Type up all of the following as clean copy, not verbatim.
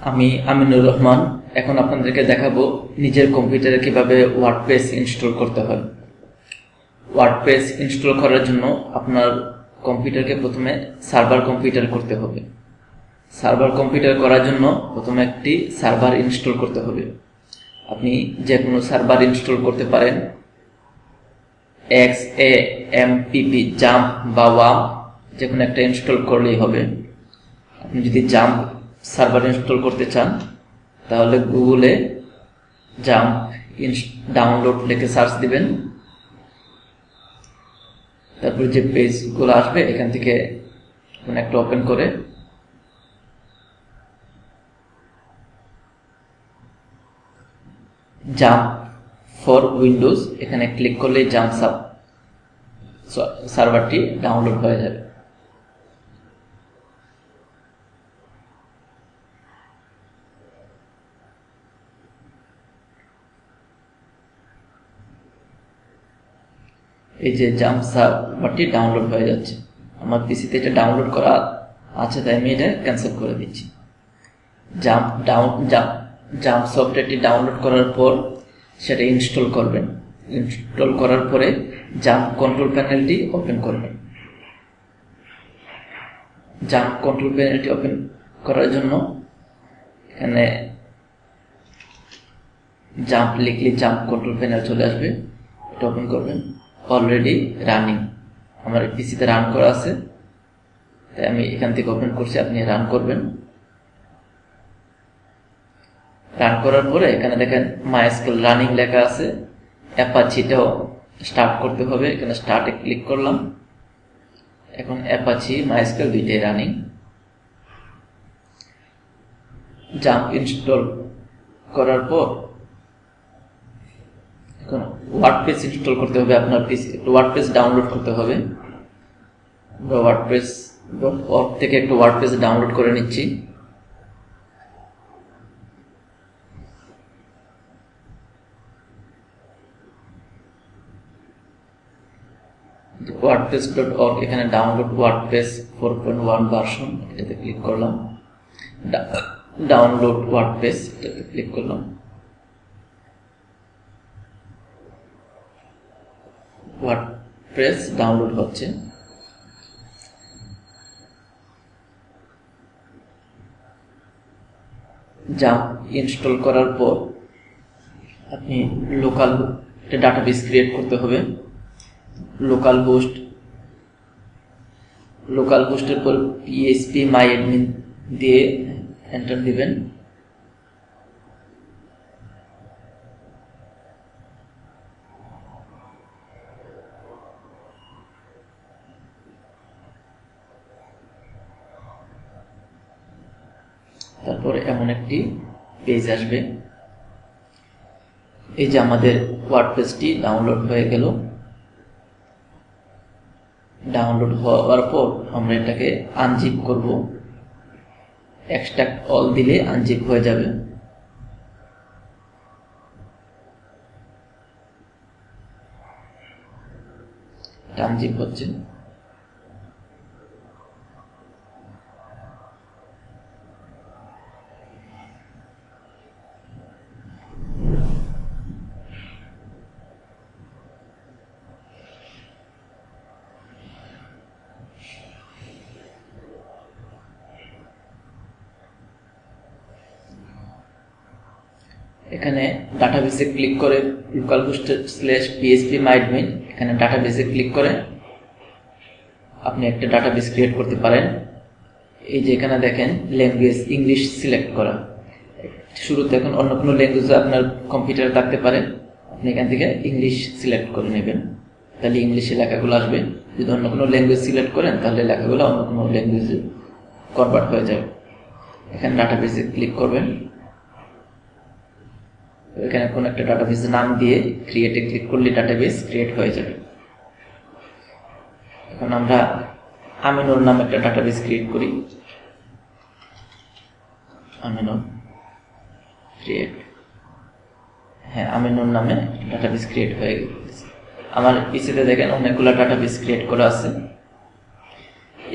আমি আমিনুর রহমান। এখন আপনাদেরকে দেখাবো নিজের কম্পিউটারে কিভাবে ওয়ার্ডপ্রেস ইনস্টল করতে হয়। ওয়ার্ডপ্রেস ইনস্টল করার জন্য আপনার কম্পিউটারকে প্রথমে সার্ভার কম্পিউটার করতে হবে। সার্ভার কম্পিউটার করার জন্য প্রথমে একটি সার্ভার ইনস্টল করতে হবে। আপনি যে কোনো সার্ভার ইনস্টল করতে পারেন, XAMPP জাম্প বা ওয়াম যে কোনো একটা ইনস্টল করলেই হবে। আপনি যদি জাম্প সার্ভার ইনস্টল করতে চান তাহলে গুগলে জাম্প ডাউনলোড লিখে সার্চ দিবেন। তারপর যে পেজগুলো আসবে এখান থেকে কোনো একটা ওপেন করে জাম্প ফর উইন্ডোজ এখানে ক্লিক করলেই জাম্প সার্ভারটি ডাউনলোড হয়ে যাবে। এই যে জাম্প সার্ভারটি ডাউনলোড হয়ে যাচ্ছে। আমার পিসিতে এটা ডাউনলোড করা আছে তাই আমি এটা ক্যান্সেল করে দিচ্ছি। জাম্প সফটওয়্যারটি ডাউনলোড করার পর সেটা ইনস্টল করবেন। ইনস্টল করার পরে জাম্প কন্ট্রোল প্যানেলটি ওপেন করবেন। জাম্প কন্ট্রোল প্যানেলটি ওপেন করার জন্য এখানে জাম্প লিখলে জাম্প কন্ট্রোল প্যানেল চলে আসবে, এটা ওপেন করবেন। অলরেডি রানিং, আমার পিসিতে রান করা আছে তাই আমি এখান থেকে ওপেন করছি, আপনি রান করবেন। রান করার পরে এখানে দেখেন মাইস্কেল রানিং লেখা আছে, অ্যাপাচিটাও স্টার্ট করতে হবে। এখানে স্টার্টে ক্লিক করলাম। এখন অ্যাপাচি মাইস্কেল দুইটাই রানিং। জাম্প ইনস্টল করার পর এখন ওয়ার্ডপ্রেস ইনস্টল করতে হবে। আপনার পিসি ওয়ার্ডপ্রেস ডাউনলোড করতে হবে। wordpress.org থেকে একটু ওয়ার্ডপ্রেস ডাউনলোড করে নিচ্ছি। wordpress.org এখানে ডাউনলোড ওয়ার্ডপ্রেস 4.1 ভার্সন, এটাতে ক্লিক করলাম। ডাউনলোড ওয়ার্ডপ্রেস এটাতে ক্লিক করলাম। ওয়ার্ডপ্রেস ডাউনলোড হচ্ছে। জাম্প ইনস্টল করার পর আপনি লোকাল ডাটাবেস ক্রিয়েট করতে হবে। লোকাল হোস্টের পর PHP myadmin দিয়ে এন্টার দিবেন। তারপরে এমন একটি পেজ আসবে। এই যে আমাদের ওয়ার্ডপ্রেসটি ডাউনলোড হয়ে গেল। ডাউনলোড হওয়ার পর আমরা এটাকে আনজিপ করব। এক্সট্রাক্ট অল দিলে আনজিপ হয়ে যাবে। আনজিপ হচ্ছে। এখানে ডাটাবেসে ক্লিক করে localhost/php-myadmin এখানে ডাটাবেসে ক্লিক করে আপনি একটা ডাটাবেস ক্রিয়েট করতে পারেন। এই যে এখানে দেখেন ল্যাঙ্গুয়েজ ইংলিশ সিলেক্ট করা। শুরুতে এখন অন্য কোনো ল্যাঙ্গুয়েজে আপনার কম্পিউটারে থাকতে পারে, আপনি এখান থেকে ইংলিশ সিলেক্ট করে নেবেন, তাহলে ইংলিশে লেখাগুলো আসবে। যদি অন্য কোনো ল্যাঙ্গুয়েজ সিলেক্ট করেন তাহলে লেখাগুলো অন্য কোনো ল্যাঙ্গুয়েজে কনভার্ট হয়ে যাবে। এখানে ডাটাবেসে ক্লিক করবেন। এখানে কোন একটা ডাটাবেস নাম দিয়ে ক্রিয়েটে ক্লিক করলে ডাটাবেস ক্রিয়েট হয়ে যাবে। এখন আমরা আমিনুর নামে একটা ডাটাবেস ক্রিয়েট করি। আমিনুর ক্রিয়েট, হ্যাঁ আমিনুর নামে ডাটাবেস ক্রিয়েট হয়ে গেছে। আমার পিসিতে দেখেন অনেকগুলো ডাটাবেস ক্রিয়েট করা আছে।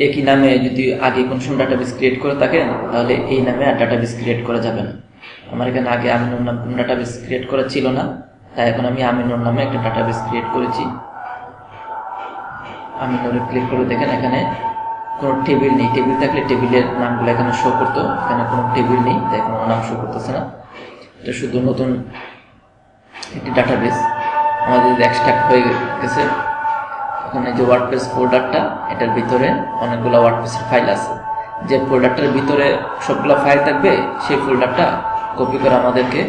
একই নামে যদি আগে কোন সময় ডাটাবেস ক্রিয়েট করে থাকেন তাহলে এই নামে আর ডাটাবেস ক্রিয়েট করা যাবে না। আমার এখানে আগে আমিনুর নাম কোন ডাটাবেস ক্রিয়েট করা ছিল না, তাই এখন আমি আমিনুর নামে একটা ডাটাবেস ক্রিয়েট করেছি। আমিনুরে ক্লিক করে দেখেন এখানে কোনো টেবিল নেই, টেবিল থাকলে টেবিলের নামগুলো এখানে শো করতো, এখানে কোনো টেবিল নেই তাই কোনো নাম শো করতেছে না। এটা শুধু নতুন একটি ডাটাবেস আমাদের এক্সট্রাক্ট হয়ে গেছে। এখানে যে ওয়ার্ডপ্রেস ফোল্ডারটা, এটার ভিতরে অনেকগুলো ওয়ার্ডপ্রেসের ফাইল আছে। যে ফোল্ডারটার ভিতরে সবগুলো ফাইল থাকবে সেই ফোল্ডারটা কপি করে আমাদেরকে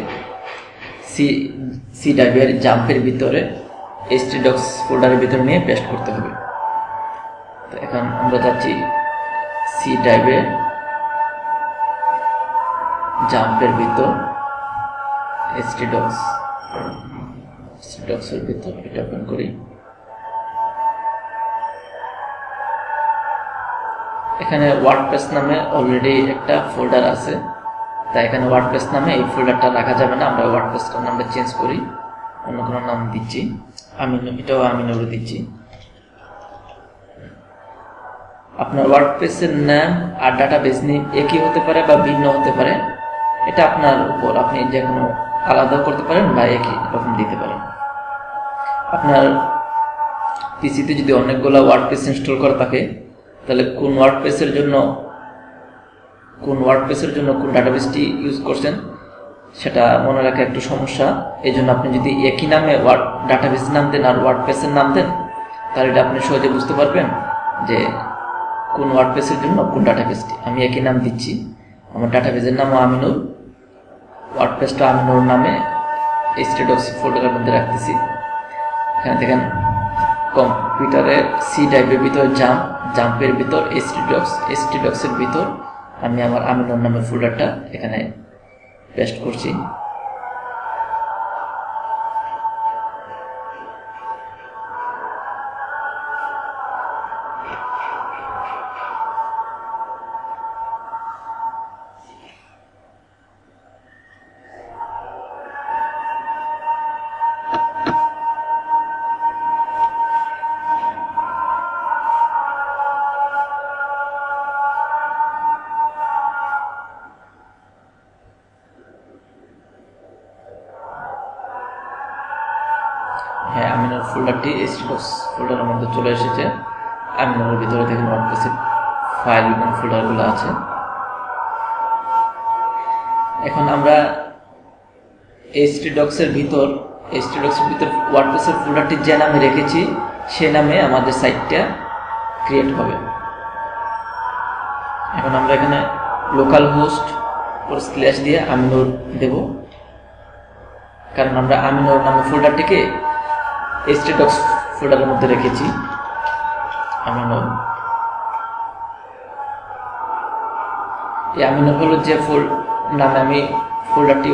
সি ড্রাইভের জাম্পের ভিতরে htdocs ফোল্ডারের ভিতরে নিয়ে পেস্ট করতে হবে। তো এখন আমরা যাচ্ছি সি ড্রাইভে জাম্পের ভিতর htdocs এর ভিতর এটা ওপেন করি। এখানে ওয়ার্ডপ্রেস নামে অলরেডি একটা ফোল্ডার আছে, তাই এখানে ওয়ার্ডপ্রেস নামে এই ফোল্ডারটা রাখা যাবে না। আমরা ওয়ার্ডপ্রেসটার নামটা চেঞ্জ করি, অন্য কোনো নাম দিচ্ছি, এটাও আমিনুর দিচ্ছি। আপনার ওয়ার্ডপ্রেসের নাম আর ডাটাবেস নেম একই হতে পারে বা ভিন্ন হতে পারে, এটা আপনার উপর, আপনি যে কোনো আলাদা করতে পারেন বা একই রকম দিতে পারেন। আপনার পিসিতে যদি অনেকগুলো ওয়ার্ডপ্রেস ইনস্টল করা থাকে তাহলে কোন ওয়ার্ডপ্রেসের জন্য কোন ডাটাবেসটি ইউজ করছেন সেটা মনে রাখা একটু সমস্যা। এই জন্য আপনি যদি একই নামে ডাটাবেস নাম দেন আর ওয়ার্ডপ্রেসের নাম দেন তাহলে এটা আপনি সহজে বুঝতে পারবেন যে কোন ওয়ার্ডপ্রেসের জন্য কোন ডাটাবেসটি। আমি একই নাম দিচ্ছি, আমার ডাটাবেসের নামও আমিনুর, ওয়ার্ডপ্রেসটা আমিনুর নামে htdocs ফোল্ডারের মধ্যে রাখতেছি। এখানে দেখেন কম্পিউটারের সি ড্রাইভের ভিতর জাম্পের ভিতর htdocs এর ভিতর আমি আমার আমিনুর নামের ফোল্ডারটা এখানে পেস্ট করছি। হ্যাঁ, আমিনুর ফোল্ডারটি htdocs ফোল্ডারের মধ্যে চলে এসেছে। আমিনুরের ভিতরে দেখেন ওয়ার্ডপ্রেসের ফাইল এবং ফোল্ডারগুলো আছে। এখন আমরা htdocs এর ভিতর ওয়ার্ডপ্রেসের ফোল্ডারটি যে নামে রেখেছি সে নামে আমাদের সাইটটা ক্রিয়েট হবে। এখন আমরা এখানে লোকাল হোস্ট / দিয়ে আমিনুর দেব, কারণ আমরা আমিনুর নামে ফোল্ডারটিকে htdocs ফোল্ডারের মধ্যে রেখেছি। আমিনুর হলো যে নামে আমি ফোল্ডারটি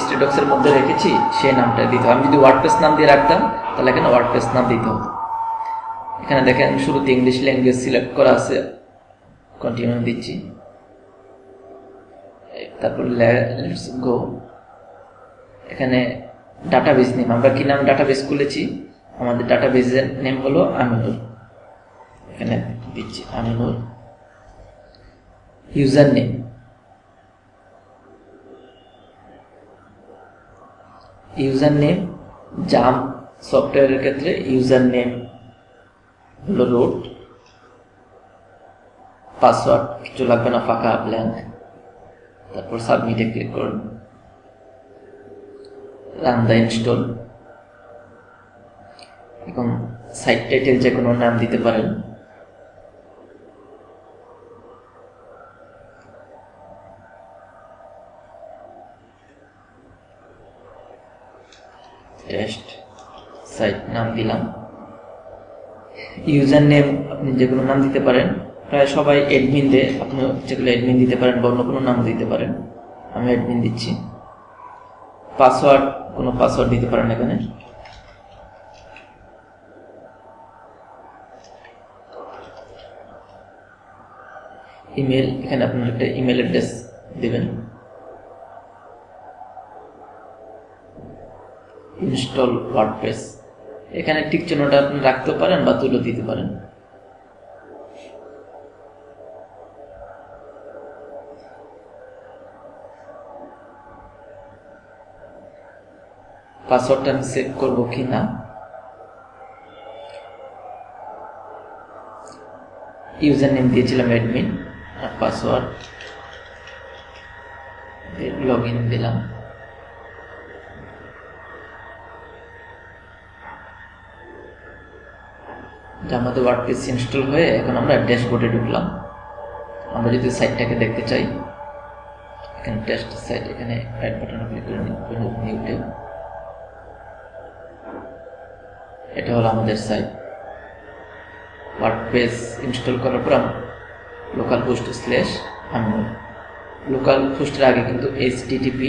htdocs এর মধ্যে রেখেছি সেই নামটা দিতে হবে। আমি যদি ওয়ার্ডপ্রেস নাম দিয়ে রাখতাম তাহলে এখানে ওয়ার্ডপ্রেস নাম দিতে হতো। এখানে দেখেন শুরুতে ইংলিশ ল্যাঙ্গুয়েজ সিলেক্ট করা আছে, কন্টিনিউ দিচ্ছি। তারপর লেটস গো। এখানে ডাটাবেস নেম, আমরা কি নাম ডাটাবেস খুলেছি, আমাদের ডাটাবেসের নেম হলো আমিনুর, এখানে দিচ্ছি আমিনুর। ইউজার নেম জাম্প সফটওয়্যারের ক্ষেত্রে ইউজার নেম হলো রুট, পাসওয়ার্ড কিছু লাগবে না, ফাঁকা ব্ল্যাঙ্ক। তারপর সাবমিটে ক্লিক করুন, রান দ্য ইনস্টল। এখন সাইট টাইটেল যে কোনো নাম দিতে পারেন। টেস্ট সাইট নাম দিলাম। ইউজার নেম আপনি যে কোনো নাম দিতে পারেন, প্রায় সবাই অ্যাডমিন দেয়, আপনি যেগুলো অ্যাডমিন দিতে পারেন বা অন্য কোনো নাম দিতে পারেন। আমি অ্যাডমিন দিচ্ছি। পাসওয়ার্ড কোনো পাসওয়ার্ড দিতে পারেন এখানে। ইমেল, এখানে আপনার একটা ইমেল অ্যাড্রেস দিবেন। ইনস্টল ওয়ার্ডপ্রেস, এখানে টিক চিহ্নটা আপনি রাখতে পারেন বা তুলে দিতে পারেন। পাসওয়ার্ডটা আমি সেভ করবো কিনা, ইউজার নেম দিয়েছিলাম অ্যাডমিন, আর পাসওয়ার্ড লগ ইন দিলাম। আমাদের ওয়ার্ডপ্রেস ইনস্টল হয়ে এখন আমরা ড্যাশবোর্ডে ঢুকলাম। আমরা যদি সাইটটাকে দেখতে চাই, এখানে টেস্ট সাইট, এখানে অ্যাড বাটনে ক্লিক করে নিউতে, এটা হলো আমাদের সাইট। ওয়ার্ডপ্রেস ইনস্টল করার পর লোকাল হোস্ট / আমি লোকাল হোস্টের আগে কিন্তু HTTP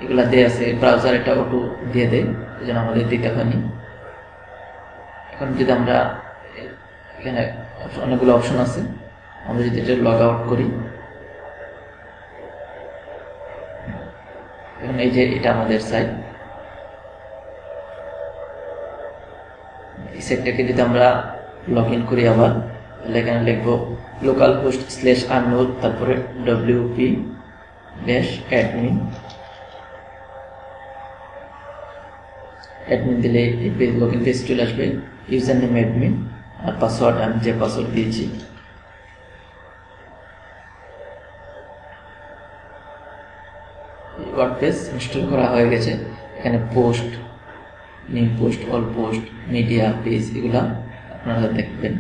এগুলা দেয়া আছে, ব্রাউজার এটা অটো দিয়ে দেয়, এই জন্য আমাদের দিতে হয়নি। এখন যদি আমরা এখানে অনেকগুলো অপশন আছে, আমরা যদি এটা লগ আউট করি, এখন এই যে এটা আমাদের সাইট। এই সাইটটাকে যদি আমরা লগ ইন করি আবার, তাহলে এখানে লিখবো লোকাল হোস্ট / আননোড, তারপরে wp-admin, অ্যাডমিন দিলে এই পেজ লগ ইন পেজ চলে আসবে। ইউজার নেম অ্যাডমিন, আর পাসওয়ার্ড আমি যে পাসওয়ার্ড দিয়েছি। ওয়ার্ডপ্রেস ইনস্টল করা হয়ে গেছে। এখানে post, new post, all post, media, page এগুলা আপনারা দেখবেন।